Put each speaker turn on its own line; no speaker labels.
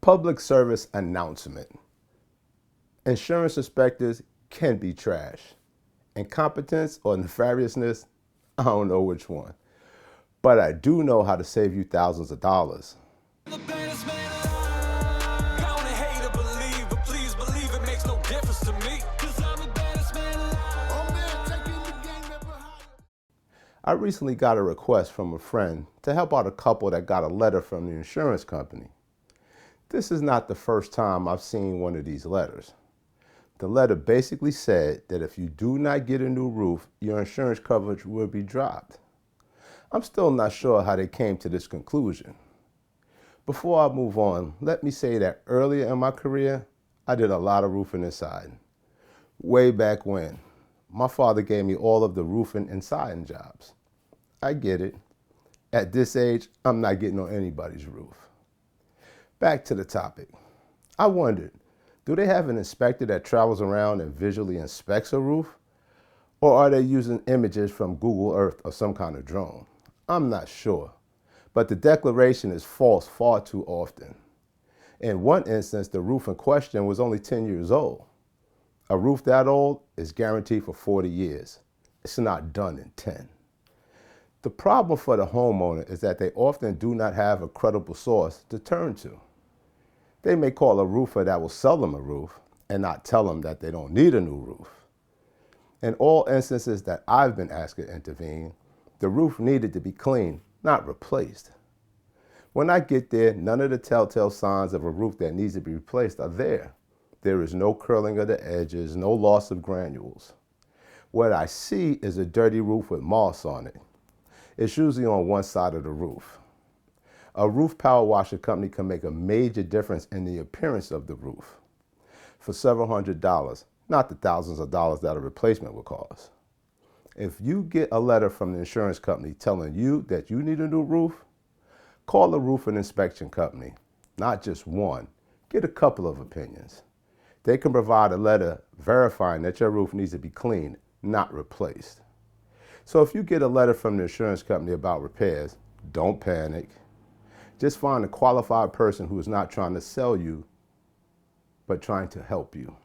Public service announcement. Insurance inspectors can be trash. Incompetence or nefariousness, I don't know which one. But I do know how to save you thousands of dollars. I recently got a request from a friend to help out a couple that got a letter from the insurance company. This is not the first time I've seen one of these letters. The letter basically said that if you do not get a new roof, your insurance coverage will be dropped. I'm still not sure how they came to this conclusion. Before I move on, let me say that earlier in my career, I did a lot of roofing and siding. Way back when, my father gave me all of the roofing and siding jobs. I get it. At this age, I'm not getting on anybody's roof. Back to the topic. I wondered, do they have an inspector that travels around and visually inspects a roof? Or are they using images from Google Earth or some kind of drone? I'm not sure, but the declaration is false far too often. In one instance, the roof in question was only 10 years old. A roof that old is guaranteed for 40 years. It's not done in 10. The problem for the homeowner is that they often do not have a credible source to turn to. They may call a roofer that will sell them a roof and not tell them that they don't need a new roof. In all instances that I've been asked to intervene, the roof needed to be cleaned, not replaced. When I get there, none of the telltale signs of a roof that needs to be replaced are there. There is no curling of the edges, no loss of granules. What I see is a dirty roof with moss on it. It's usually on one side of the roof. A roof power washer company can make a major difference in the appearance of the roof for several $100s, not the thousands of dollars that a replacement will cost. If you get a letter from the insurance company telling you that you need a new roof, call a roof and inspection company. Not just one, get a couple of opinions. They can provide a letter verifying that your roof needs to be cleaned, not replaced. So if you get a letter from the insurance company about repairs, don't panic. Just find a qualified person who is not trying to sell you, but trying to help you.